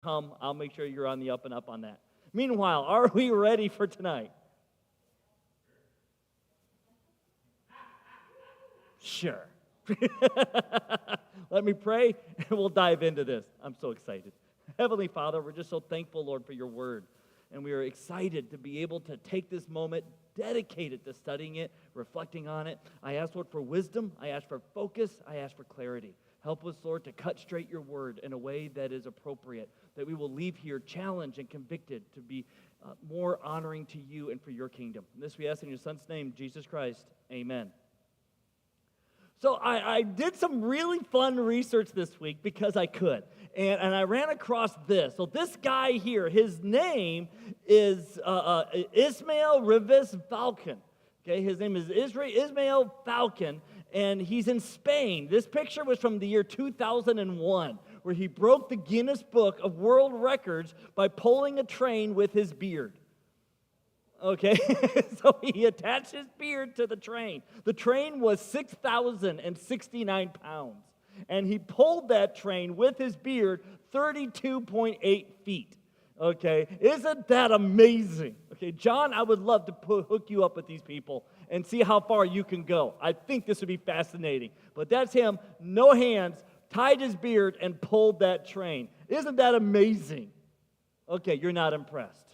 come, I'll make sure you're on the up and up on that. Meanwhile, are we ready for tonight? Sure. Let me pray, and we'll dive into this. I'm so excited. Heavenly Father, we're just so thankful, Lord, for your word. And we are excited to be able to take this moment, dedicate it to studying it, reflecting on it. I ask, Lord, for wisdom. I ask for focus. I ask for clarity. Help us, Lord, to cut straight your word in a way that is appropriate, that we will leave here challenged and convicted to be more honoring to you and for your kingdom. And this we ask in your Son's name, Jesus Christ. Amen. So I did some really fun research this week because I could. And I ran across this. So this guy here, his name is Ismail Rivas Falcon. Okay, his name is Ismail Falcon, and he's in Spain. This picture was from the year 2001, where he broke the Guinness Book of World Records by pulling a train with his beard. Okay, so he attached his beard to the train. The train was 6,069 pounds, and he pulled that train with his beard 32.8 feet. Okay, isn't that amazing? Okay, John, I would love to hook you up with these people and see how far you can go. I think this would be fascinating. But that's him, no hands, tied his beard, and pulled that train. Isn't that amazing? Okay, you're not impressed.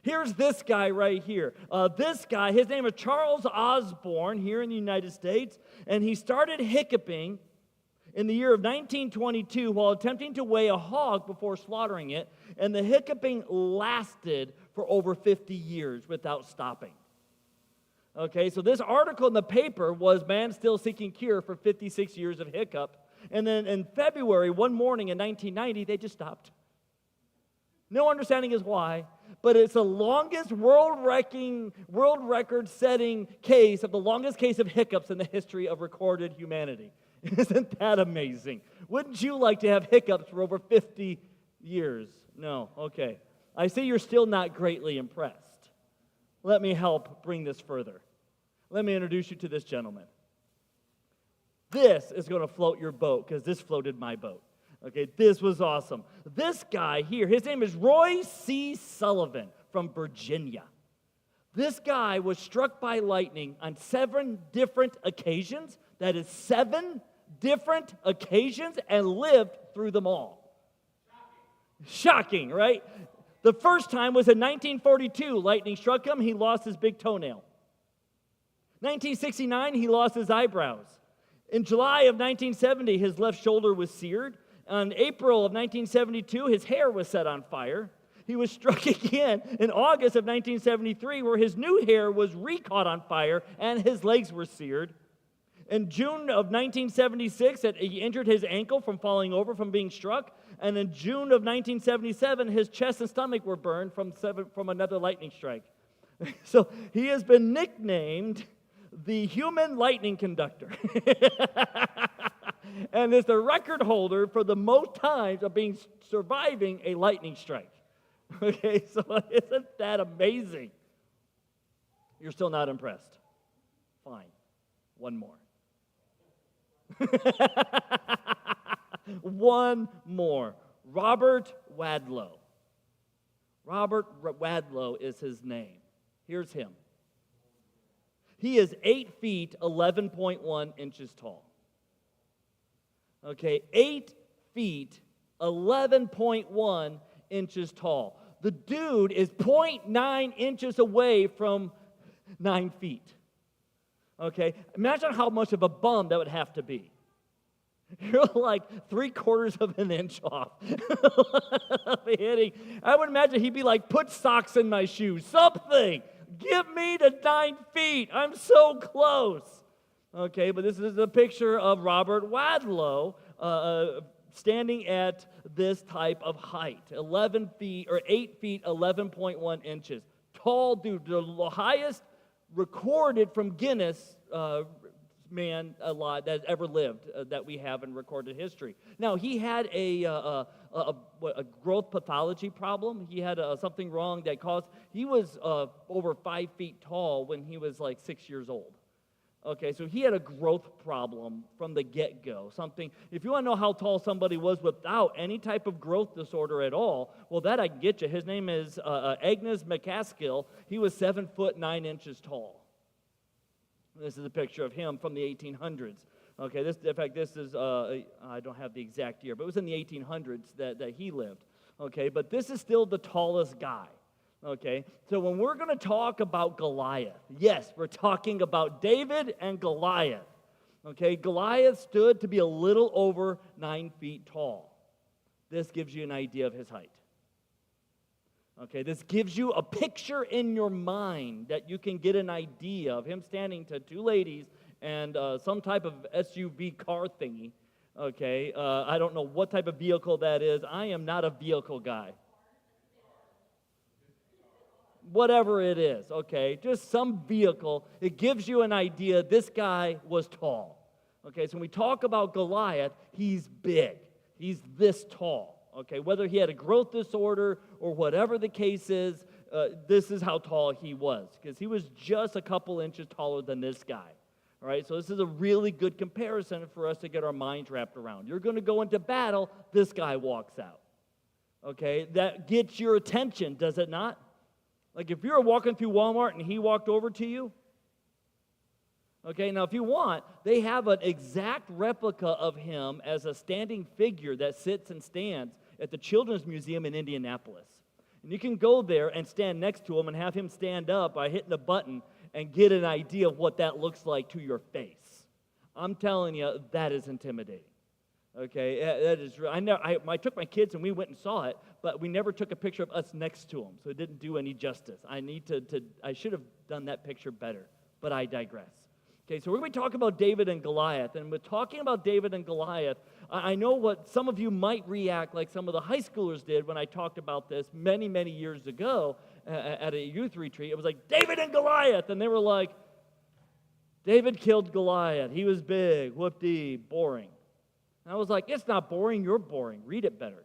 Here's this guy right here. This guy, his name is Charles Osborne here in the United States, and he started hiccuping in the year of 1922 while attempting to weigh a hog before slaughtering it, and the hiccuping lasted for over 50 years without stopping. Okay, so this article in the paper was Man Still Seeking Cure for 56 Years of Hiccup, and then in February, one morning in 1990, they just stopped. No understanding is why, but it's the longest world record-setting case of the longest case of hiccups in the history of recorded humanity. Isn't that amazing? Wouldn't you like to have hiccups for over 50 years? No, okay. I see you're still not greatly impressed. Let me help bring this further. Let me introduce you to this gentleman. This is going to float your boat because this floated my boat. Okay, this was awesome. This guy here, his name is Roy C. Sullivan from Virginia. This guy was struck by lightning on 7 different occasions. That is 7 different occasions, and lived through them all. Shocking, right? The first time was in 1942. Lightning struck him. He lost his big toenail. 1969, he lost his eyebrows. In July of 1970, his left shoulder was seared. In April of 1972, his hair was set on fire. He was struck again in August of 1973, where his new hair was re-caught on fire and his legs were seared. In June of 1976, he injured his ankle from falling over from being struck. And in June of 1977, his chest and stomach were burned from another lightning strike. So he has been nicknamed the human lightning conductor. And is the record holder for the most times of surviving a lightning strike. Okay, so isn't that amazing? You're still not impressed. Fine. One more. One more. Robert Wadlow. Robert Wadlow is his name. Here's him. He is 8 feet, 11.1 inches tall. Okay, 8 feet, 11.1 inches tall. The dude is 0.9 inches away from 9 feet. Okay, imagine how much of a bum that would have to be. You're like 3/4 of an inch off hitting. I would imagine he'd be like, put socks in my shoes, something. Get me to 9 feet. I'm so close. Okay, but this is a picture of Robert Wadlow standing at this type of height, 11 feet or 8 feet, 11.1 inches. Tall dude, the highest recorded from Guinness man alive that ever lived that we have in recorded history. Now, he had a growth pathology problem. He had something wrong that caused, he was over 5 feet tall when he was like 6 years old. Okay, so he had a growth problem from the get-go. Something, if you want to know how tall somebody was without any type of growth disorder at all, well, that I can get you. His name is Agnes McCaskill. He was 7 foot 9 inches tall. This is a picture of him from the 1800s. Okay, in fact, this is, I don't have the exact year, but it was in the 1800s that he lived. Okay, but this is still the tallest guy. Okay, so when we're going to talk about Goliath, yes, we're talking about David and Goliath. Okay, Goliath stood to be a little over 9 feet tall. This gives you an idea of his height. Okay, this gives you a picture in your mind that you can get an idea of him standing to two ladies and some type of SUV car thingy. Okay, I don't know what type of vehicle that is. I am not a vehicle guy. Whatever it is, okay, just some vehicle, it gives you an idea this guy was tall. Okay, so when we talk about Goliath, he's big. He's this tall. Okay, whether he had a growth disorder or whatever the case is, this is how tall he was, because he was just a couple inches taller than this guy. All right, so this is a really good comparison for us to get our minds wrapped around. You're going to go into battle, this guy walks out. Okay, that gets your attention, does it not? Like if you were walking through Walmart and he walked over to you, okay, now if you want, they have an exact replica of him as a standing figure that sits and stands at the Children's Museum in Indianapolis. And you can go there and stand next to him and have him stand up by hitting a button and get an idea of what that looks like to your face. I'm telling you, that is intimidating. Okay, that is. I took my kids and we went and saw it, but we never took a picture of us next to them, so it didn't do any justice. I should have done that picture better, but I digress. Okay, so we're going to be talking about David and Goliath, and we're talking about David and Goliath. I know what some of you might react like some of the high schoolers did when I talked about this many, many years ago at a youth retreat. It was like, David and Goliath, and they were like, David killed Goliath. He was big, whoop-dee, boring. And I was like, it's not boring, you're boring. Read it better.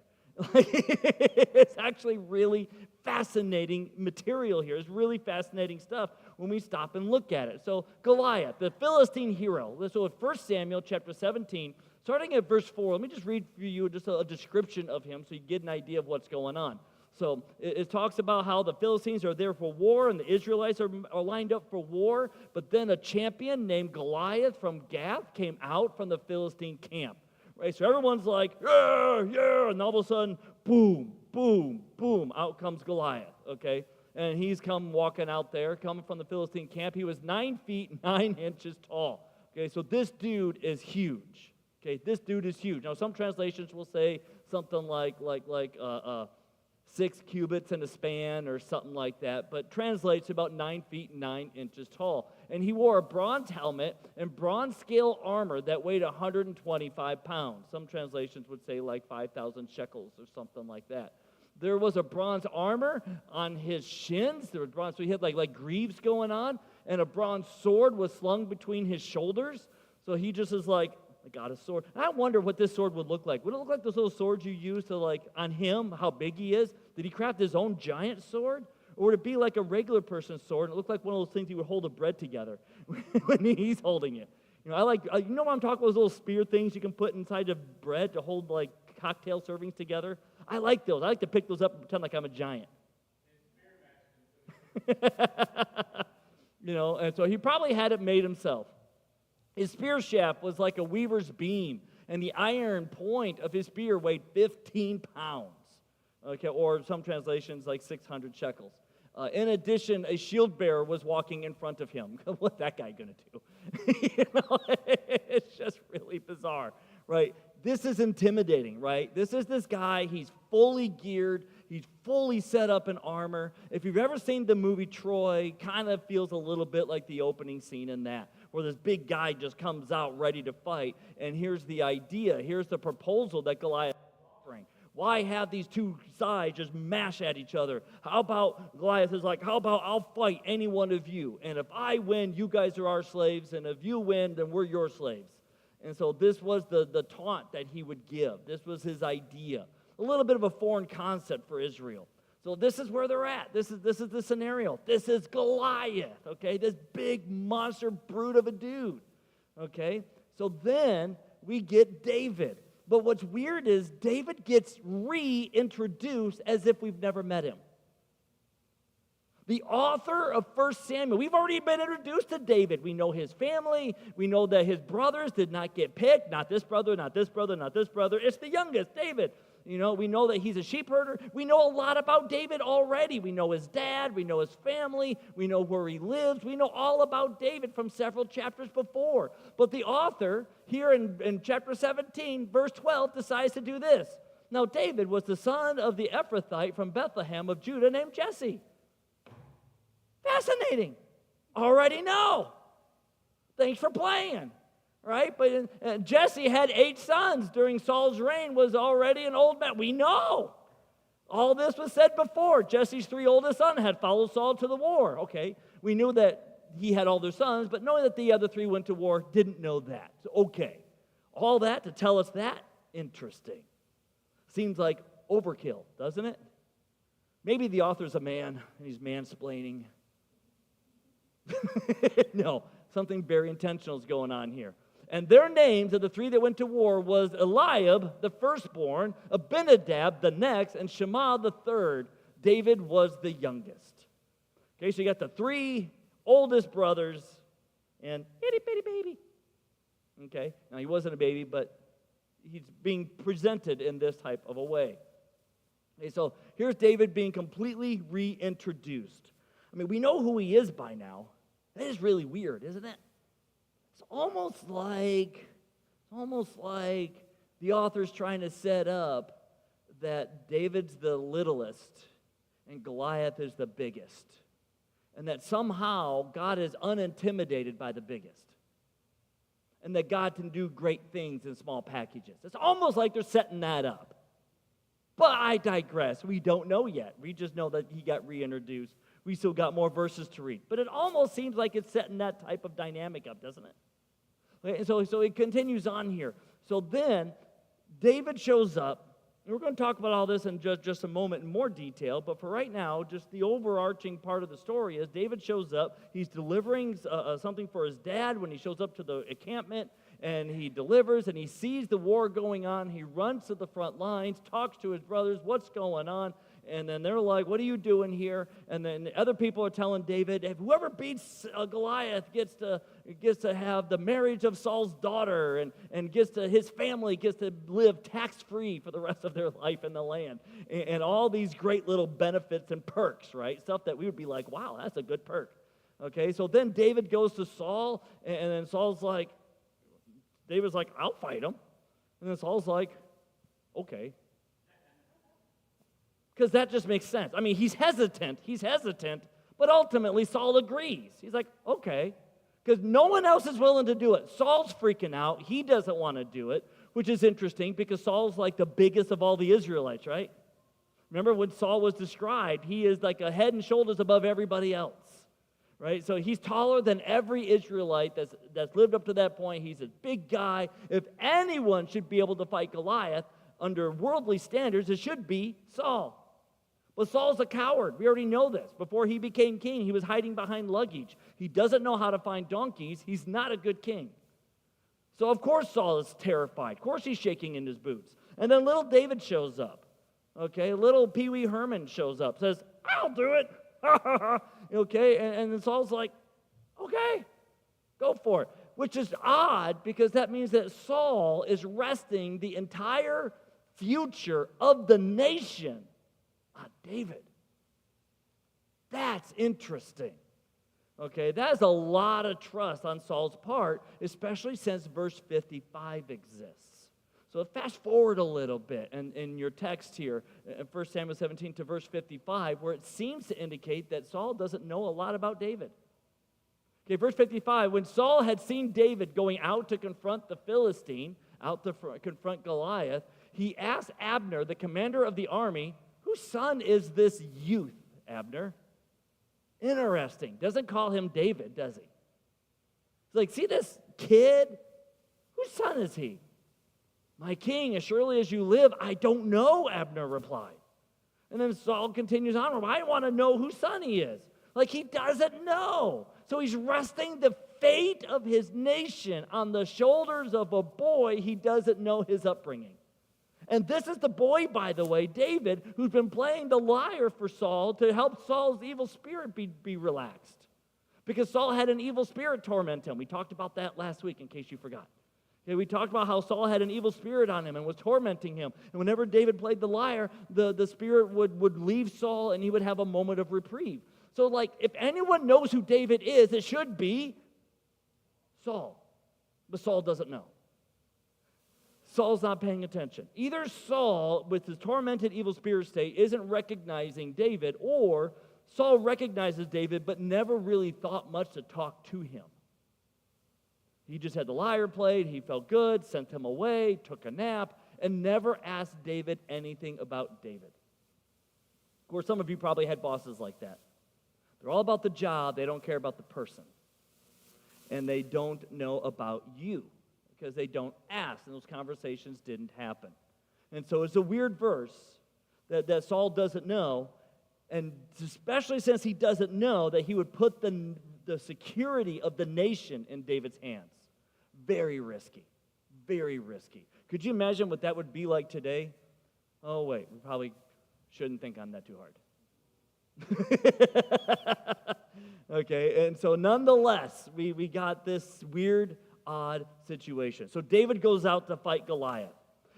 It's actually really fascinating material here. It's really fascinating stuff when we stop and look at it. So Goliath, the Philistine hero. So at 1 Samuel chapter 17, starting at verse 4, let me just read for you just a description of him so you get an idea of what's going on. So it talks about how the Philistines are there for war and the Israelites are lined up for war, but then a champion named Goliath from Gath came out from the Philistine camp. Right, so everyone's like, yeah, yeah, and all of a sudden, boom, boom, boom, out comes Goliath, okay? And he's come walking out there, coming from the Philistine camp. He was 9 feet, 9 inches tall, okay? So this dude is huge, okay? This dude is huge. Now, some translations will say something like 6 cubits in a span or something like that, but translates to about 9 feet, 9 inches tall. And he wore a bronze helmet and bronze scale armor that weighed 125 pounds. Some translations would say like 5,000 shekels or something like that. There was a bronze armor on his shins. There was bronze, so he had like greaves going on, and a bronze sword was slung between his shoulders. So he just is like, I got a sword. And I wonder what this sword would look like. Would it look like those little swords you use to like on him, how big he is? Did he craft his own giant sword? Or would it be like a regular person's sword? And it looked like one of those things he would hold the bread together when he's holding it. You know, you know what I'm talking about, those little spear things you can put inside of bread to hold like cocktail servings together? I like those. I like to pick those up and pretend like I'm a giant. You know, and so he probably had it made himself. His spear shaft was like a weaver's beam, and the iron point of his spear weighed 15 pounds. Okay, or some translations like 600 shekels. In addition, a shield bearer was walking in front of him. What's that guy going to do? You know, it's just really bizarre, right? This is intimidating, right? This is this guy. He's fully geared. He's fully set up in armor. If you've ever seen the movie Troy, kind of feels a little bit like the opening scene in that, where this big guy just comes out ready to fight. And here's the idea. Here's the proposal that Goliath is offering. Why have these two sides just mash at each other? How about, Goliath is like, how about I'll fight any one of you, and if I win, you guys are our slaves, and if you win, then we're your slaves. And so this was the taunt that he would give. This was his idea. A little bit of a foreign concept for Israel. So this is where they're at. This is the scenario. This is Goliath, okay? This big monster brute of a dude, okay? So then we get David. But what's weird is David gets reintroduced as if we've never met him. The author of 1 Samuel, we've already been introduced to David. We know his family. We know that his brothers did not get picked. Not this brother, not this brother, not this brother. It's the youngest, David. We know that he's a sheep herder. We know a lot about David already. We know his dad. We know his family. We know where he lives. We know all about David from several chapters before. But the author, here in chapter 17, verse 12, decides to do this. Now, David was the son of the Ephrathite from Bethlehem of Judah named Jesse. Fascinating. Already know. Thanks for playing. Right? But Jesse had 8 sons during Saul's reign, was already an old man. We know. All this was said before. Jesse's 3 oldest sons had followed Saul to the war. Okay, we knew that he had all their sons, but knowing that the other 3 went to war, didn't know that. So, okay, all that to tell us that? Interesting. Seems like overkill, doesn't it? Maybe the author's a man, and he's mansplaining. No, something very intentional is going on here. And their names of the 3 that went to war was Eliab, the firstborn, Abinadab, the next, and Shammah, the third. David was the youngest. Okay, so you got the 3 oldest brothers and itty bitty baby. Okay, now he wasn't a baby, but he's being presented in this type of a way. Okay, so here's David being completely reintroduced. I mean, we know who he is by now. That is really weird, isn't it? It's almost like the author's trying to set up that David's the littlest and Goliath is the biggest. And that somehow God is unintimidated by the biggest. And that God can do great things in small packages. It's almost like they're setting that up. But I digress. We don't know yet. We just know that he got reintroduced. We still got more verses to read. But it almost seems like it's setting that type of dynamic up, doesn't it? Okay, so it continues on here. So then, David shows up. And we're going to talk about all this in just a moment in more detail. But for right now, just the overarching part of the story is David shows up. He's delivering something for his dad when he shows up to the encampment. And he delivers, and he sees the war going on. He runs to the front lines, talks to his brothers, what's going on? And then they're like, what are you doing here? And then the other people are telling David, if whoever beats Goliath gets to have the marriage of Saul's daughter, and his family gets to live tax-free for the rest of their life in the land. And all these great little benefits and perks, right? Stuff that we would be like, wow, that's a good perk. Okay, so then David goes to Saul, and then David's like, I'll fight him. And then Saul's like, okay. Because that just makes sense. I mean, he's hesitant, but ultimately Saul agrees. He's like, okay. Because no one else is willing to do it. Saul's freaking out. He doesn't want to do it, which is interesting because Saul's like the biggest of all the Israelites, right? Remember when Saul was described, he is like a head and shoulders above everybody else. Right? So he's taller than every Israelite that's lived up to that point. He's a big guy. If anyone should be able to fight Goliath under worldly standards, it should be Saul. But Saul's a coward. We already know this. Before he became king, he was hiding behind luggage. He doesn't know how to find donkeys. He's not a good king. So of course Saul is terrified. Of course he's shaking in his boots. And then little David shows up. Okay, little Pee Wee Herman shows up, says, I'll do it. Okay, and then Saul's like, okay, go for it. Which is odd because that means that Saul is resting the entire future of the nation on David. That's interesting. Okay, that is a lot of trust on Saul's part, especially since verse 55 exists. So fast forward a little bit in your text here, in 1 Samuel 17 to verse 55, where it seems to indicate that Saul doesn't know a lot about David. Okay, verse 55, when Saul had seen David going out to confront the Philistine, out to confront Goliath, he asked Abner, the commander of the army, whose son is this youth, Abner? Interesting. Doesn't call him David, does he? He's like, see this kid? Whose son is he? My king, as surely as you live, I don't know, Abner replied. And then Saul continues on, well, I want to know whose son he is. Like, he doesn't know. So he's resting the fate of his nation on the shoulders of a boy he doesn't know his upbringing. And this is the boy, by the way, David, who's been playing the liar for Saul to help Saul's evil spirit be relaxed. Because Saul had an evil spirit torment him. We talked about that last week, in case you forgot. Okay, we talked about how Saul had an evil spirit on him and was tormenting him. And whenever David played the liar, the spirit would leave Saul and he would have a moment of reprieve. So, like, if anyone knows who David is, it should be Saul. But Saul doesn't know. Saul's not paying attention. Either Saul, with his tormented evil spirit state, isn't recognizing David, or Saul recognizes David but never really thought much to talk to him. He just had the lyre played, he felt good, sent him away, took a nap, and never asked David anything about David. Of course, some of you probably had bosses like that. They're all about the job, they don't care about the person. And they don't know about you because they don't ask, and those conversations didn't happen. And so it's a weird verse that Saul doesn't know, and especially since he doesn't know that he would put the security of the nation in David's hands. Very risky. Very risky. Could you imagine what that would be like today? Oh, wait, we probably shouldn't think on that too hard. Okay, and so nonetheless, we got this weird, odd situation. So David goes out to fight Goliath.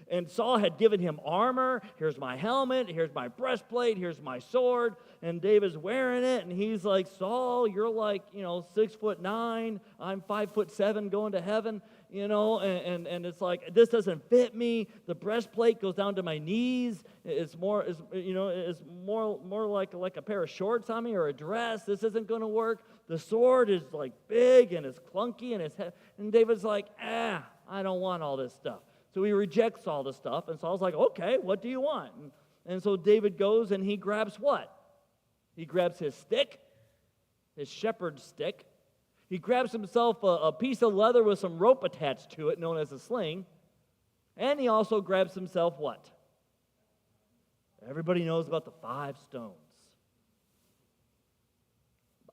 And Saul had given him armor. Here's my helmet. Here's my breastplate. Here's my sword. And David's wearing it. And he's like, Saul, you're like, 6'9". I'm 5'7", going to heaven. And it's like, this doesn't fit me. The breastplate goes down to my knees. It's more like a pair of shorts on me or a dress. This isn't going to work. The sword is like big and it's clunky and it's heavy. And David's like, I don't want all this stuff. So he rejects all the stuff, and Saul's like, okay, what do you want? And so David goes and he grabs what? He grabs his stick, his shepherd's stick. He grabs himself a piece of leather with some rope attached to it, known as a sling. And he also grabs himself what? Everybody knows about the 5 stones.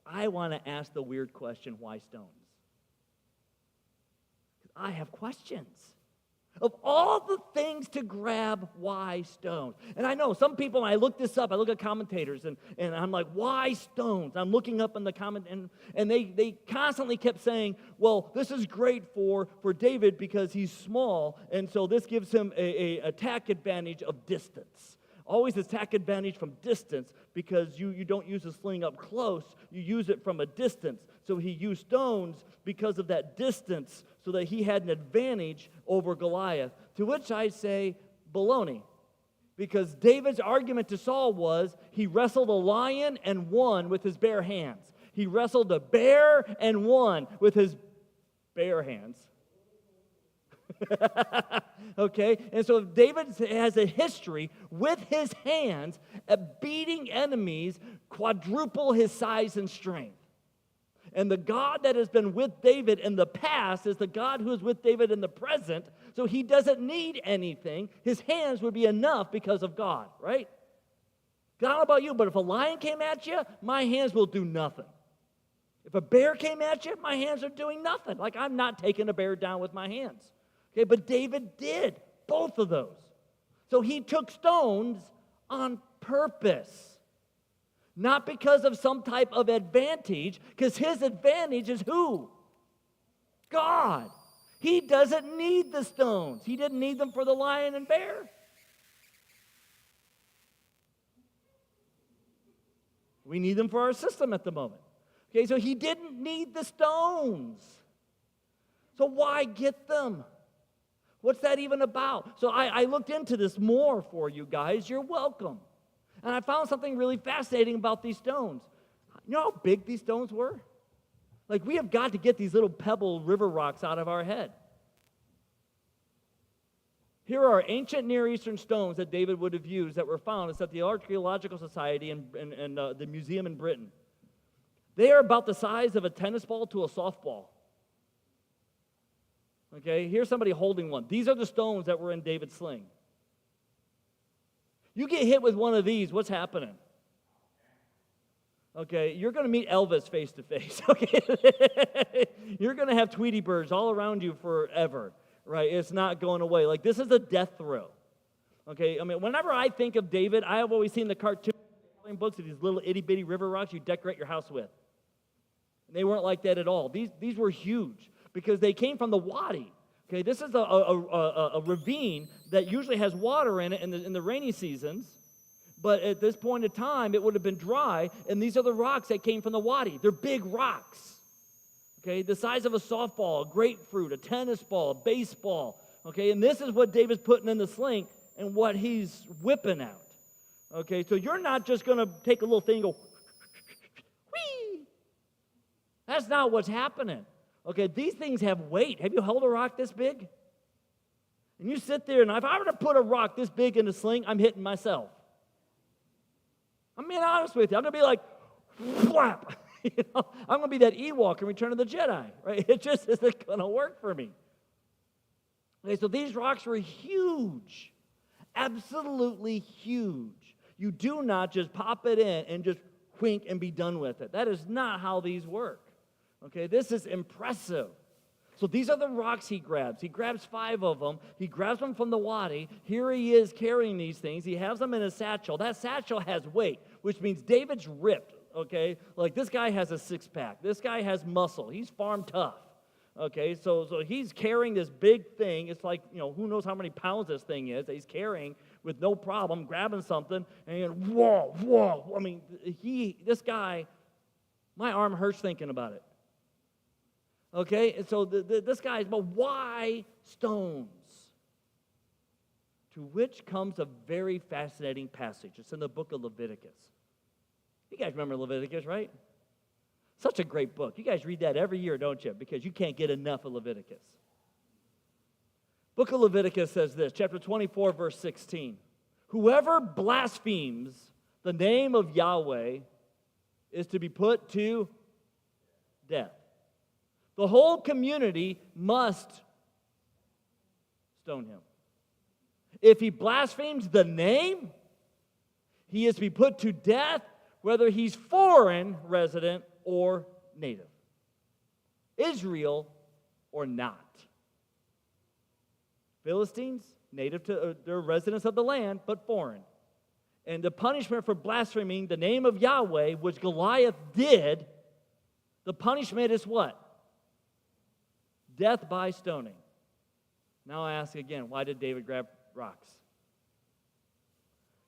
I want to ask the weird question, why stones? I have questions. Of all the things to grab, why stones? And I know some people, when I look this up, I look at commentators, and I'm like, why stones? I'm looking up in the comment, and they constantly kept saying, well, this is great for David because he's small, and so this gives him a attack advantage of distance. Always attack advantage from distance because you don't use a sling up close, you use it from a distance. So he used stones because of that distance so that he had an advantage over Goliath. To which I say, baloney. Because David's argument to Saul was he wrestled a lion and won with his bare hands. He wrestled a bear and won with his bare hands. Okay, and so David has a history with his hands at beating enemies quadruple his size and strength. And the God that has been with David in the past is the God who is with David in the present, so he doesn't need anything. His hands would be enough because of God, right? I don't know about you, but if a lion came at you, my hands will do nothing. If a bear came at you, my hands are doing nothing. Like, I'm not taking a bear down with my hands. Okay, but David did both of those. So he took stones on purpose. Not because of some type of advantage, because his advantage is who? God. He doesn't need the stones. He didn't need them for the lion and bear. We need them for our system at the moment. Okay, so he didn't need the stones. So why get them? What's that even about? So I looked into this more for you guys. You're welcome. And I found something really fascinating about these stones. You know how big these stones were? Like, we have got to get these little pebble river rocks out of our head. Here are ancient Near Eastern stones that David would have used that were found. It's at the Archaeological Society and the museum in Britain. They are about the size of a tennis ball to a softball. Okay, here's somebody holding one. These are the stones that were in David's sling. You get hit with one of these, what's happening? Okay, you're going to meet Elvis face to face. Okay, you're going to have Tweety birds all around you forever, right? It's not going away. Like, this is a death throw. Okay, I mean, whenever I think of David, I have always seen the cartoon books of these little itty-bitty river rocks you decorate your house with. And they weren't like that at all. These were huge because they came from the wadi. Okay, this is a ravine that usually has water in it in the rainy seasons. But at this point in time, it would have been dry, and these are the rocks that came from the wadi. They're big rocks, okay, the size of a softball, a grapefruit, a tennis ball, a baseball, okay, and this is what David's putting in the sling and what he's whipping out, okay, so you're not just going to take a little thing and go, whee! That's not what's happening, okay, these things have weight. Have you held a rock this big? And you sit there, and if I were to put a rock this big in a sling, I'm hitting myself. I'm being honest with you. I'm going to be like, whap. I'm going to be that Ewok in Return of the Jedi, right? It just isn't going to work for me. Okay, so these rocks were huge, absolutely huge. You do not just pop it in and just wink and be done with it. That is not how these work. Okay, this is impressive. So these are the rocks he grabs. He grabs 5 of them. He grabs them from the wadi. Here he is carrying these things. He has them in a satchel. That satchel has weight, which means David's ripped, okay? Like, this guy has a six-pack. This guy has muscle. He's farm tough, okay? So he's carrying this big thing. It's like, who knows how many pounds this thing is that he's carrying with no problem, grabbing something, and whoa, whoa. I mean, this guy, my arm hurts thinking about it. Okay, and so this guy is, but why stones? To which comes a very fascinating passage. It's in the book of Leviticus. You guys remember Leviticus, right? Such a great book. You guys read that every year, don't you? Because you can't get enough of Leviticus. Book of Leviticus says this, chapter 24, verse 16. Whoever blasphemes the name of Yahweh is to be put to death. The whole community must stone him. If he blasphemes the name, he is to be put to death, whether he's foreign resident or native, Israel or not. Philistines, native to they're residents of the land, but foreign. And the punishment for blaspheming the name of Yahweh, which Goliath did, the punishment is what? Death by stoning. Now I ask again, why did David grab rocks?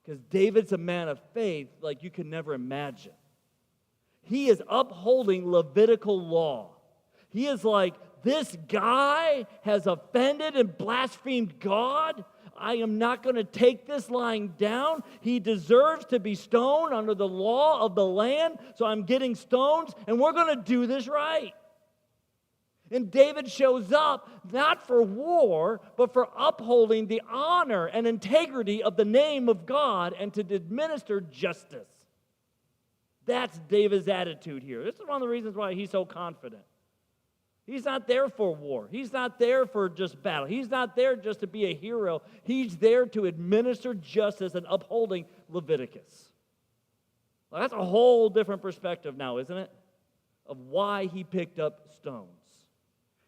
Because David's a man of faith like you can never imagine. He is upholding Levitical law. He is like, this guy has offended and blasphemed God. I am not going to take this lying down. He deserves to be stoned under the law of the land, so I'm getting stones, and we're going to do this right. And David shows up not for war, but for upholding the honor and integrity of the name of God and to administer justice. That's David's attitude here. This is one of the reasons why he's so confident. He's not there for war. He's not there for just battle. He's not there just to be a hero. He's there to administer justice and upholding Leviticus. Well, that's a whole different perspective now, isn't it? Of why he picked up stones.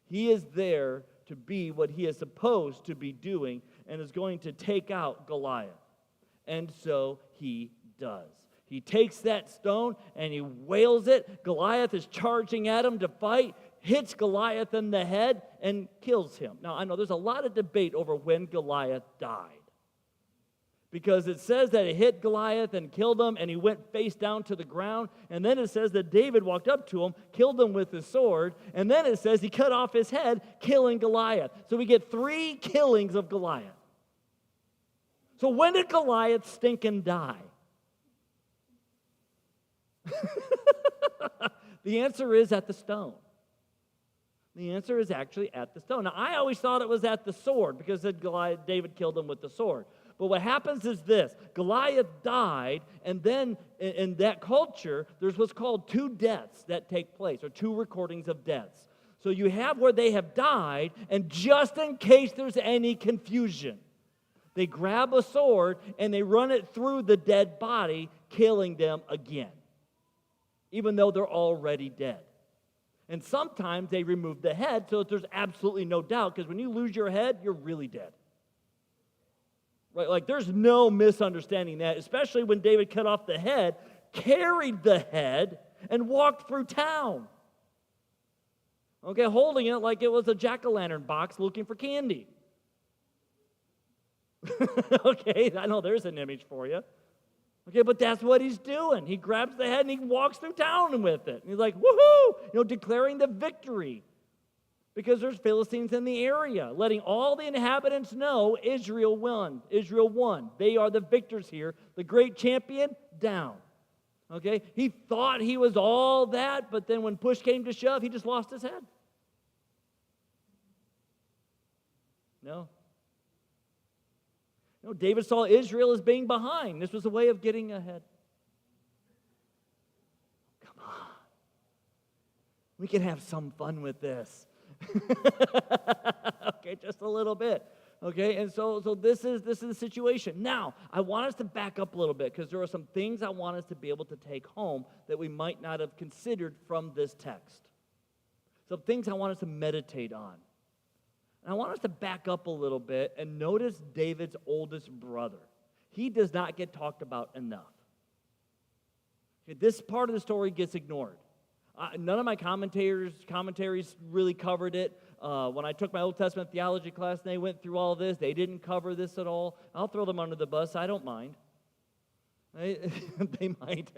He is there to be what he is supposed to be doing and is going to take out Goliath. And so he does. He takes that stone and he wails it. Goliath is charging at him to fight, hits Goliath in the head, and kills him. Now, I know there's a lot of debate over when Goliath died. Because it says that it hit Goliath and killed him, and he went face down to the ground. And then it says that David walked up to him, killed him with his sword. And then it says he cut off his head, killing Goliath. So we get 3 killings of Goliath. So when did Goliath stinking die? The answer is at the stone. The answer is actually at the stone. Now, I always thought it was at the sword because David killed him with the sword. But what happens is this. Goliath died, and then in that culture, there's what's called 2 deaths that take place, or 2 recordings of deaths. So you have where they have died, and just in case there's any confusion, They grab a sword and they run it through the dead body, killing them again, even though they're already dead. And sometimes they remove the head so that there's absolutely no doubt, because when you lose your head, you're really dead. Right? Like there's no misunderstanding that, especially when David cut off the head, carried the head, and walked through town. Okay, holding it like it was a jack-o'-lantern box looking for candy. Okay, I know there's an image for you. Okay, but that's what he's doing. He grabs the head and he walks through town with it. And he's like, woohoo! Declaring the victory. Because there's Philistines in the area, letting all the inhabitants know Israel won. Israel won. They are the victors here. The great champion, down. Okay? He thought he was all that, but then when push came to shove, he just lost his head. No. No, David saw Israel as being behind. This was a way of getting ahead. Come on. We can have some fun with this. Okay, just a little bit. Okay, and so this is the situation. Now, I want us to back up a little bit because there are some things I want us to be able to take home that we might not have considered from this text. Some things I want us to meditate on. And I want us to back up a little bit and notice David's oldest brother. He does not get talked about enough. Okay, this part of the story gets ignored. None of my commentaries really covered it. When I took my Old Testament theology class and they went through all this, they didn't cover this at all. I'll throw them under the bus. I don't mind. They might.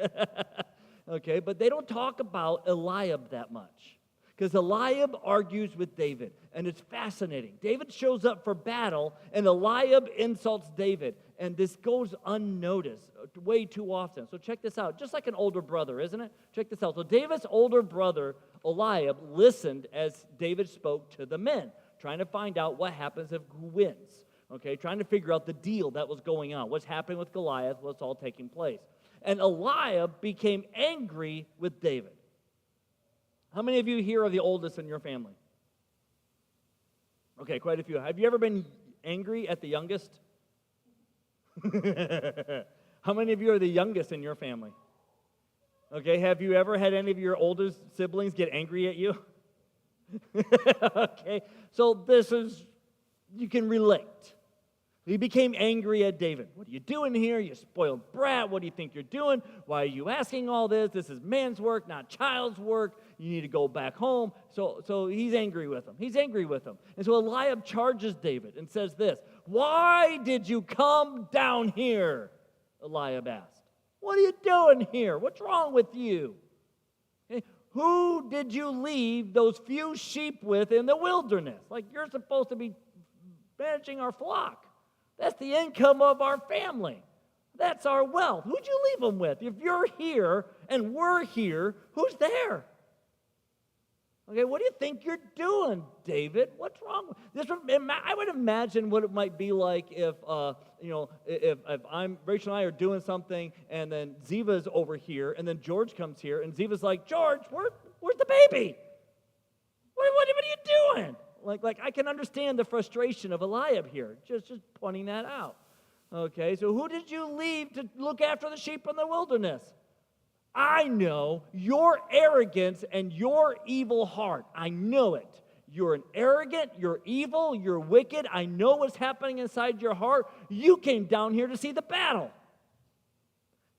Okay, but they don't talk about Eliab that much. Because Eliab argues with David, and it's fascinating. David shows up for battle, and Eliab insults David. And this goes unnoticed way too often. So check this out. Just like an older brother, isn't it? Check this out. So David's older brother, Eliab, listened as David spoke to the men, trying to find out what happens if who wins. Okay, trying to figure out the deal that was going on. What's happening with Goliath, what's all taking place. And Eliab became angry with David. How many of you here are the oldest in your family? Okay, quite a few. Have you ever been angry at the youngest? How many of you are the youngest in your family? Okay, have you ever had any of your oldest siblings get angry at you? Okay, so you can relate. He became angry at David. What are you doing here, you spoiled brat? What do you think you're doing? Why are you asking all this? This is man's work, not child's work. You need to go back home. So he's angry with him. He's angry with him. And so Eliab charges David and says this, "Why did you come down here?" Eliab asked. "What are you doing here? What's wrong with you? Okay. Who did you leave those few sheep with in the wilderness? Like, you're supposed to be managing our flock. That's the income of our family. That's our wealth. Who'd you leave them with? If you're here and we're here, who's there?" Okay, what do you think you're doing, David? What's wrong? I would imagine what it might be like if Rachel and I are doing something, and then Ziva's over here, and then George comes here, and Ziva's like, "George, where's the baby? What are you doing?" Like I can understand the frustration of Eliab here, just pointing that out. Okay, so who did you leave to look after the sheep in the wilderness? I know your arrogance and your evil heart. I know it. You're an arrogant, you're evil, you're wicked. I know what's happening inside your heart. You came down here to see the battle.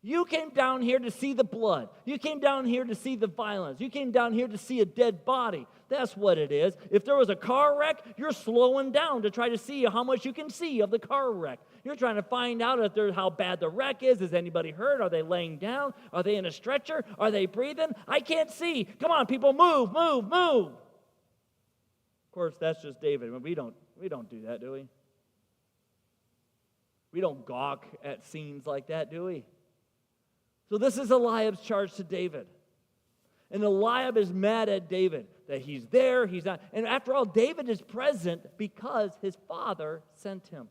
You came down here to see the blood. You came down here to see the violence. You came down here to see a dead body. That's what it is. If there was a car wreck, you're slowing down to try to see how much you can see of the car wreck. You're trying to find out how bad the wreck is. Is anybody hurt? Are they laying down? Are they in a stretcher? Are they breathing? I can't see. Come on, people, move, move, move. Of course, that's just David. We don't do that, do we? We don't gawk at scenes like that, do we? So this is Eliab's charge to David. And Eliab is mad at David that he's there, he's not. And after all, David is present because his father sent him.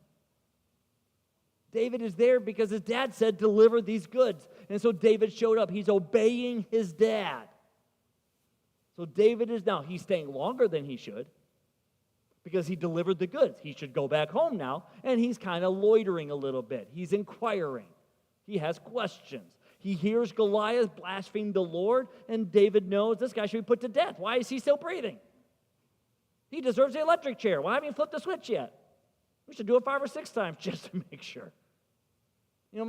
David is there because his dad said, "Deliver these goods." And so David showed up. He's obeying his dad. So David he's staying longer than he should because he delivered the goods. He should go back home now, and he's kind of loitering a little bit. He's inquiring. He has questions. He hears Goliath blaspheme the Lord, and David knows this guy should be put to death. Why is he still breathing? He deserves the electric chair. Why haven't you flipped the switch yet? We should do it 5 or 6 times just to make sure.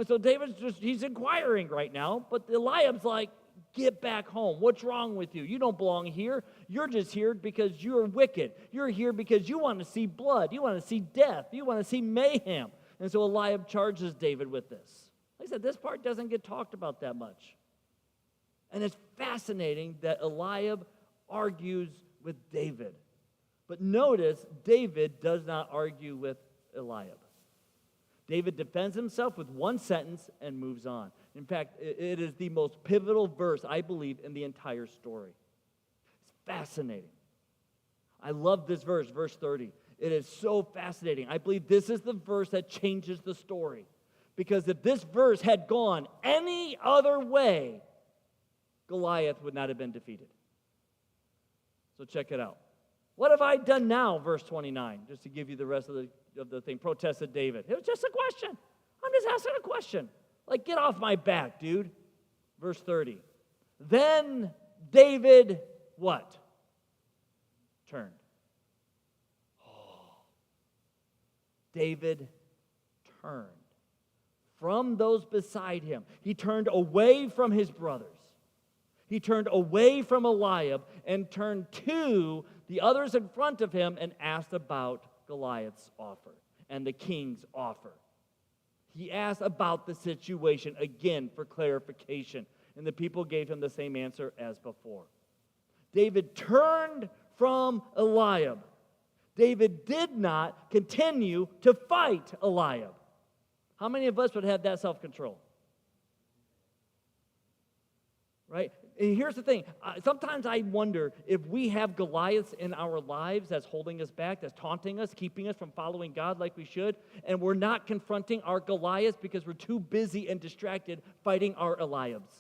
So David's he's inquiring right now, but Eliab's like, get back home. What's wrong with you? You don't belong here. You're just here because you're wicked. You're here because you want to see blood. You want to see death. You want to see mayhem. And so Eliab charges David with this. Like I said, this part doesn't get talked about that much. And it's fascinating that Eliab argues with David. But notice, David does not argue with Eliab. David defends himself with one sentence and moves on. In fact, it is the most pivotal verse, I believe, in the entire story. It's fascinating. I love this verse, verse 30. It is so fascinating. I believe this is the verse that changes the story. Because if this verse had gone any other way, Goliath would not have been defeated. So check it out. What have I done now, verse 29, just to give you the rest of the thing, protested David. It was just a question. I'm just asking a question. Like, get off my back, dude. Verse 30. Then David, what? Turned. Oh. David turned from those beside him. He turned away from his brothers. He turned away from Eliab and turned to the others in front of him and asked about Goliath's offer and the king's offer. He asked about the situation again for clarification, and the people gave him the same answer as before. David turned from Eliab. David did not continue to fight Eliab. How many of us would have that self-control? Right? And here's the thing. Sometimes I wonder if we have Goliaths in our lives that's holding us back, that's taunting us, keeping us from following God like we should, and we're not confronting our Goliaths because we're too busy and distracted fighting our Eliabs.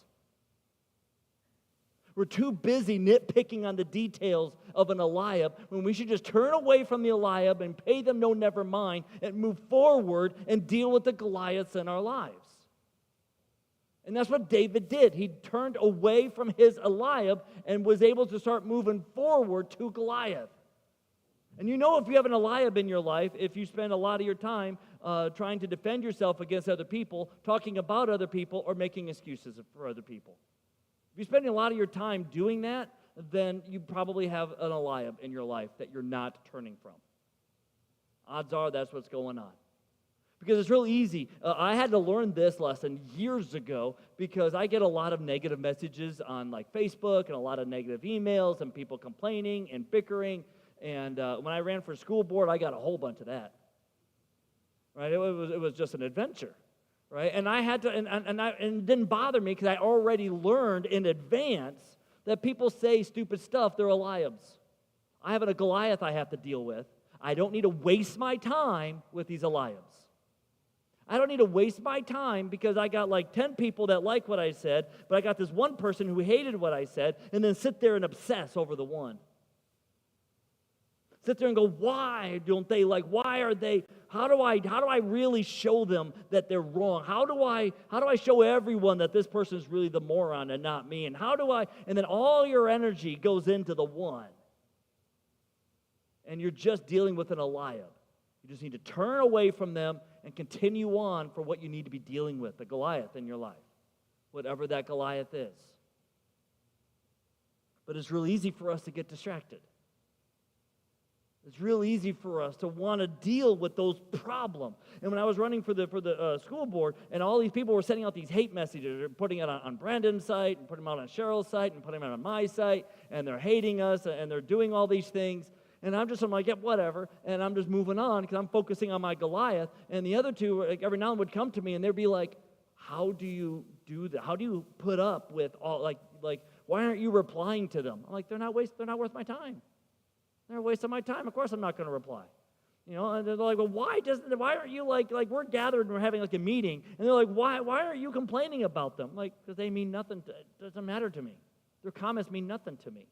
We're too busy nitpicking on the details of an Eliab when we should just turn away from the Eliab and pay them no never mind and move forward and deal with the Goliaths in our lives. And that's what David did. He turned away from his Eliab and was able to start moving forward to Goliath. And you know if you have an Eliab in your life, if you spend a lot of your time trying to defend yourself against other people, talking about other people, or making excuses for other people. If you're spending a lot of your time doing that, then you probably have an Eliab in your life that you're not turning from. Odds are that's what's going on. Because it's real easy. I had to learn this lesson years ago because I get a lot of negative messages on like Facebook and a lot of negative emails and people complaining and bickering. And when I ran for school board, I got a whole bunch of that. Right? It was just an adventure. Right? And I had to, and it didn't bother me because I already learned in advance that people say stupid stuff. They're Eliabs. I have a Goliath I have to deal with. I don't need to waste my time with these Eliabs. I don't need to waste my time because I got like 10 people that like what I said, but I got this one person who hated what I said, and then sit there and obsess over the one. Sit there and go, why don't they like, why are they, how do I really show them that they're wrong? How do I show everyone that this person is really the moron and not me? And and then all your energy goes into the one. And you're just dealing with an Eliab. You just need to turn away from them and continue on for what you need to be dealing with, the Goliath in your life, whatever that Goliath is. But it's real easy for us to get distracted. It's real easy for us to want to deal with those problems. And when I was running for the school board, and all these people were sending out these hate messages, they're putting it on Brandon's site, and putting them out on Cheryl's site, and putting them out on my site, and they're hating us, and they're doing all these things. And I'm like, yeah, whatever. And I'm just moving on because I'm focusing on my Goliath. And the other two, like, every now and then would come to me and they'd be like, how do you do that? How do you put up with all, like, why aren't you replying to them? I'm like, they're not worth my time. They're a waste of my time. Of course I'm not going to reply. You know, and they're like, well, why aren't you like we're gathered and we're having like a meeting. And they're like, why aren't you complaining about them? Like, because they mean nothing. It doesn't matter to me. Their comments mean nothing to me.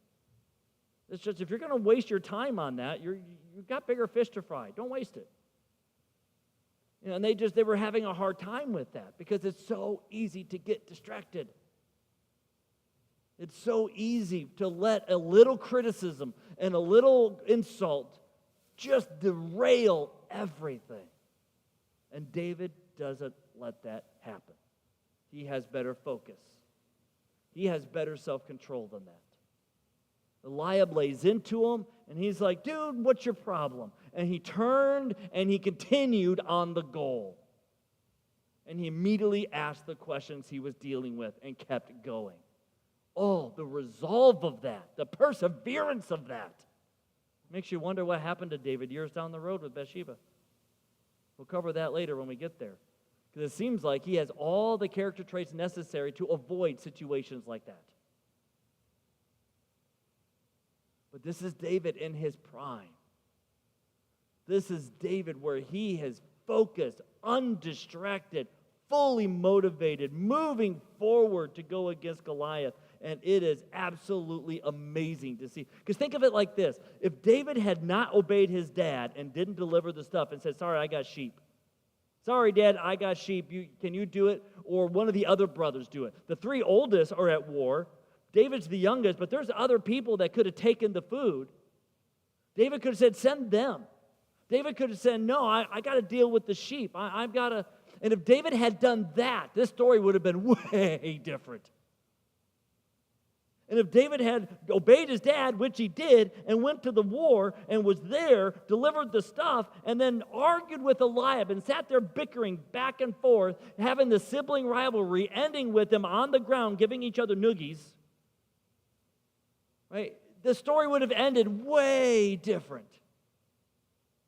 It's just, if you're going to waste your time on that, you've got bigger fish to fry. Don't waste it. And they were having a hard time with that because it's so easy to get distracted. It's so easy to let a little criticism and a little insult just derail everything. And David doesn't let that happen. He has better focus. He has better self-control than that. Eliab lays into him, and he's like, dude, what's your problem? And he turned, and he continued on the goal. And he immediately asked the questions he was dealing with and kept going. Oh, the resolve of that, the perseverance of that. Makes you wonder what happened to David years down the road with Bathsheba. We'll cover that later when we get there. Because it seems like he has all the character traits necessary to avoid situations like that. But this is David in his prime. This is David where he has focused, undistracted, fully motivated, moving forward to go against Goliath. And it is absolutely amazing to see. Because think of it like this. If David had not obeyed his dad and didn't deliver the stuff and said, sorry, I got sheep. Sorry, Dad, I got sheep. Can you do it? Or one of the other brothers do it. The three oldest are at war. David's the youngest, but there's other people that could have taken the food. David could have said, send them. David could have said, no, I got to deal with the sheep. I've got to. And if David had done that, this story would have been way different. And if David had obeyed his dad, which he did, and went to the war and was there, delivered the stuff, and then argued with Eliab and sat there bickering back and forth, having the sibling rivalry, ending with them on the ground, giving each other noogies, right? The story would have ended way different.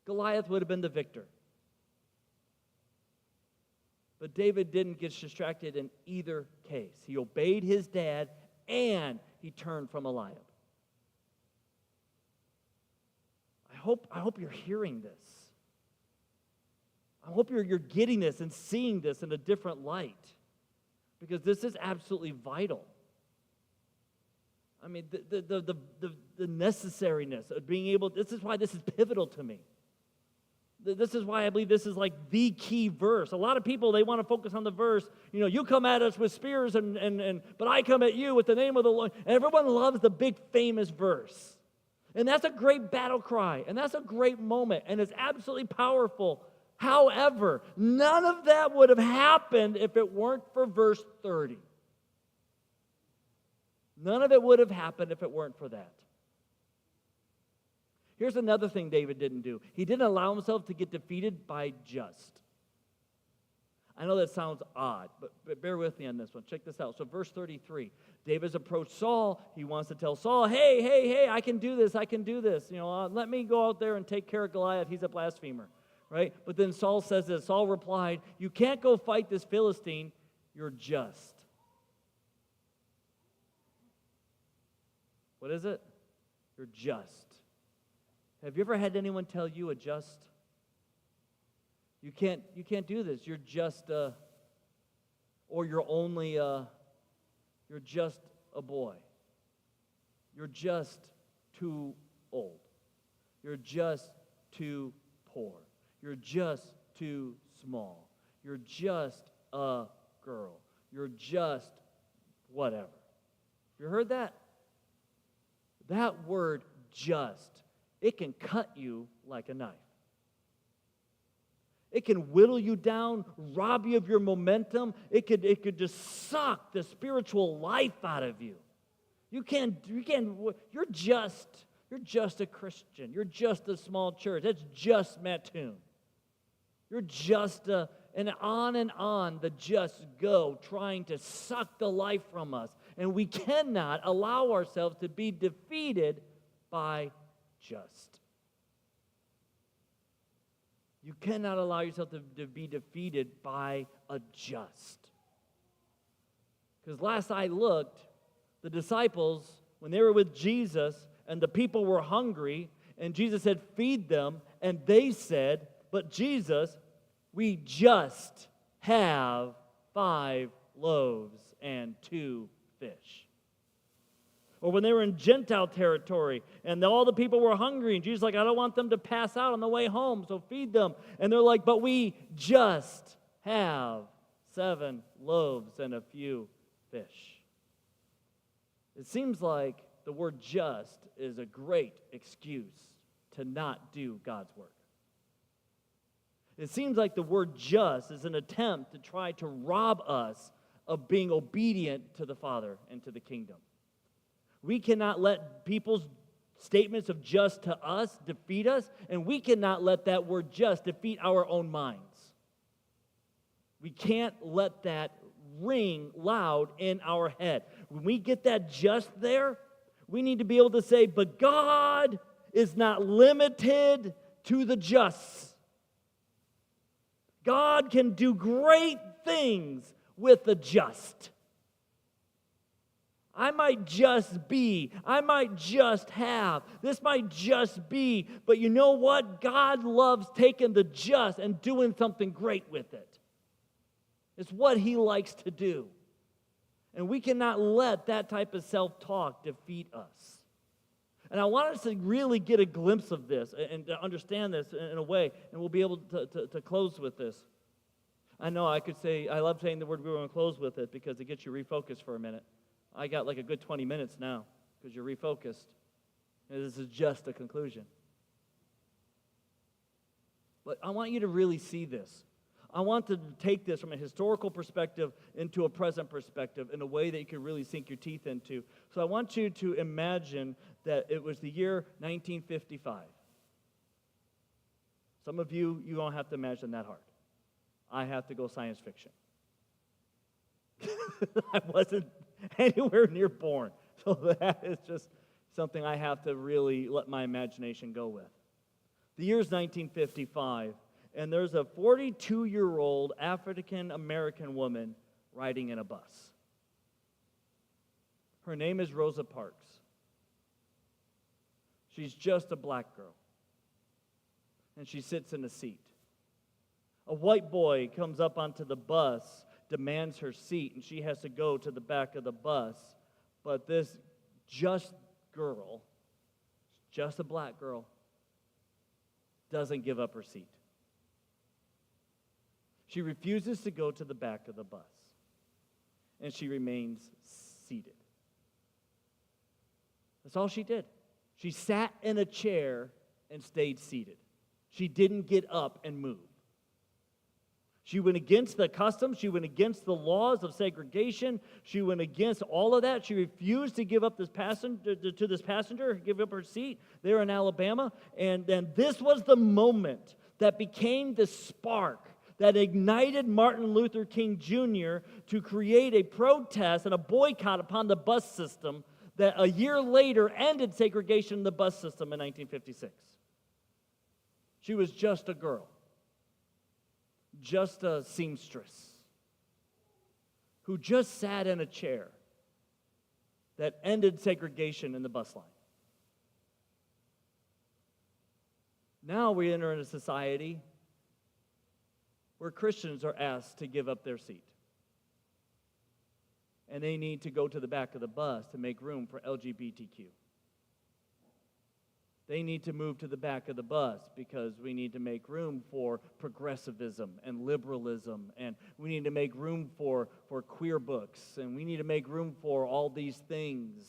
Goliath would have been the victor. But David didn't get distracted in either case. He obeyed his dad and he turned from Eliab. I hope you're hearing this. I hope you're getting this and seeing this in a different light. Because this is absolutely vital. I mean, the necessariness of being able, this is why this is pivotal to me. This is why I believe this is like the key verse. A lot of people, they want to focus on the verse. You know, you come at us with spears, but I come at you with the name of the Lord. And everyone loves the big famous verse. And that's a great battle cry. And that's a great moment. And it's absolutely powerful. However, none of that would have happened if it weren't for verse 30. None of it would have happened if it weren't for that. Here's another thing David didn't do. He didn't allow himself to get defeated by just. I know that sounds odd, but bear with me on this one. Check this out. So verse 33, David's approached Saul. He wants to tell Saul, hey, I can do this. You know, let me go out there and take care of Goliath. He's a blasphemer, right? But then Saul says this. Saul replied, you can't go fight this Philistine. You're just. What is it? You're just. Have you ever had anyone tell you adjust? You can't do this. You're just or you're only you're just a boy. You're just too old. You're just too poor. You're just too small. You're just a girl. You're just whatever. You heard that? That word just, it can cut you like a knife. It can whittle you down, rob you of your momentum. It could just suck the spiritual life out of you. You're just a Christian. You're just a small church. That's just Mattoon. You're just and on the just go, trying to suck the life from us. And we cannot allow ourselves to be defeated by just. You cannot allow yourself to be defeated by a just. Because last I looked, the disciples, when they were with Jesus and the people were hungry, and Jesus said, feed them, and they said, but Jesus, we just have 5 loaves and 2 fish. Or when they were in Gentile territory and all the people were hungry, and Jesus is like, I don't want them to pass out on the way home, so feed them. And they're like, but we just have 7 loaves and a few fish. It seems like the word just is a great excuse to not do God's work. It seems like the word just is an attempt to try to rob us of being obedient to the Father and to the kingdom. We cannot let people's statements of just to us defeat us, and we cannot let that word just defeat our own minds. We can't let that ring loud in our head. When we get that just there, we need to be able to say, but God is not limited to the just. God can do great things with the just. I might just be, I might just have, this might just be, but you know what? God loves taking the just and doing something great with it. It's what He likes to do. And we cannot let that type of self-talk defeat us. And I want us to really get a glimpse of this and to understand this in a way, and we'll be able to close with this. I know I could say, I love saying the word we were going to close with it because it gets you refocused for a minute. I got like a good 20 minutes now because you're refocused. And this is just a conclusion. But I want you to really see this. I want to take this from a historical perspective into a present perspective in a way that you can really sink your teeth into. So I want you to imagine that it was the year 1955. Some of you don't have to imagine that hard. I have to go science fiction. I wasn't anywhere near born. So that is just something I have to really let my imagination go with. The year's 1955, and there's a 42-year-old African-American woman riding in a bus. Her name is Rosa Parks. She's just a black girl. And she sits in a seat. A white boy comes up onto the bus, demands her seat, and she has to go to the back of the bus. But this just girl, just a black girl, doesn't give up her seat. She refuses to go to the back of the bus, and she remains seated. That's all she did. She sat in a chair and stayed seated. She didn't get up and move. She went against the customs. She went against the laws of segregation. She went against all of that. She refused to give up this passenger, give up her seat there in Alabama. And then this was the moment that became the spark that ignited Martin Luther King Jr. to create a protest and a boycott upon the bus system that a year later ended segregation in the bus system in 1956. She was just a girl. Just a seamstress who just sat in a chair that ended segregation in the bus line. Now we enter in a society where Christians are asked to give up their seat. And they need to go to the back of the bus to make room for LGBTQ. They need to move to the back of the bus because we need to make room for progressivism and liberalism, and we need to make room for queer books, and we need to make room for all these things.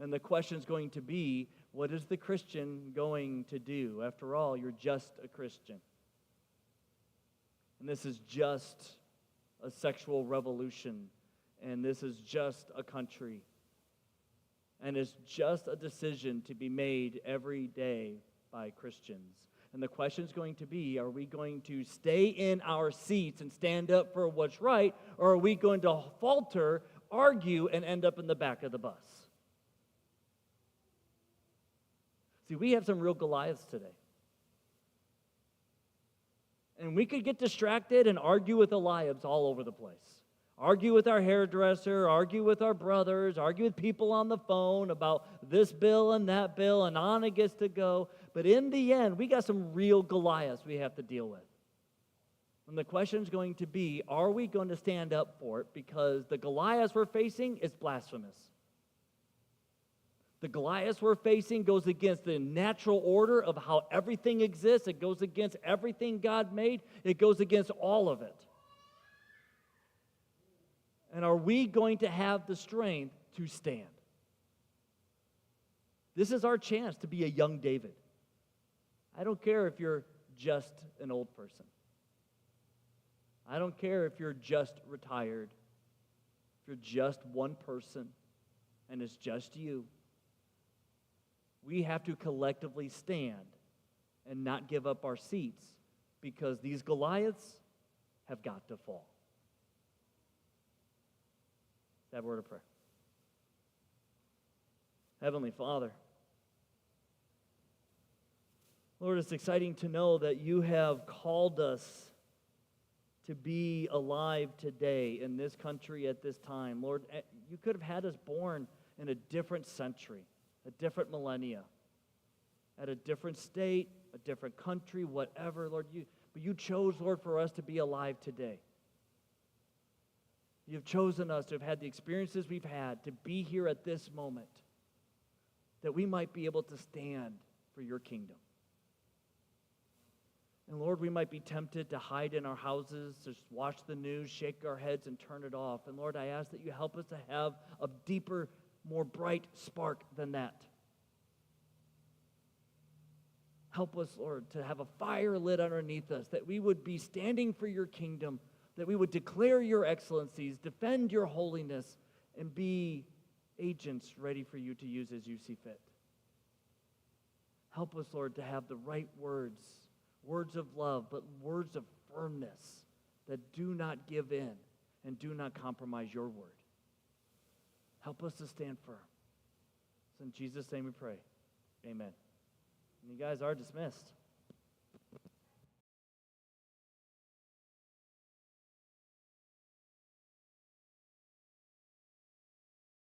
And the question is going to be, what is the Christian going to do? After all, you're just a Christian. And this is just a sexual revolution, and this is just a country. And it's just a decision to be made every day by Christians. And the question is going to be, are we going to stay in our seats and stand up for what's right, or are we going to falter, argue, and end up in the back of the bus? See, we have some real Goliaths today. And we could get distracted and argue with Goliaths all over the place. Argue with our hairdresser, argue with our brothers, argue with people on the phone about this bill and that bill, and on it gets to go. But in the end, we got some real Goliaths we have to deal with. And the question is going to be, are we going to stand up for it? Because the Goliaths we're facing is blasphemous. The Goliaths we're facing goes against the natural order of how everything exists. It goes against everything God made. It goes against all of it. And are we going to have the strength to stand? This is our chance to be a young David. I don't care if you're just an old person. I don't care if you're just retired. If you're just one person and it's just you. We have to collectively stand and not give up our seats because these Goliaths have got to fall. That word of prayer. Heavenly Father, Lord, it's exciting to know that you have called us to be alive today in this country at this time. Lord, you could have had us born in a different century, a different millennia, at a different state, a different country, whatever, Lord. But you chose, Lord, for us to be alive today. You've chosen us to have had the experiences we've had, to be here at this moment, that we might be able to stand for your kingdom. And Lord, we might be tempted to hide in our houses, just watch the news, shake our heads, and turn it off. And Lord, I ask that you help us to have a deeper, more bright spark than that. Help us, Lord, to have a fire lit underneath us, that we would be standing for your kingdom, that we would declare your excellencies, defend your holiness, and be agents ready for you to use as you see fit. Help us, Lord, to have the right words, words of love, but words of firmness that do not give in and do not compromise your word. Help us to stand firm. So in Jesus' name we pray. Amen. And you guys are dismissed.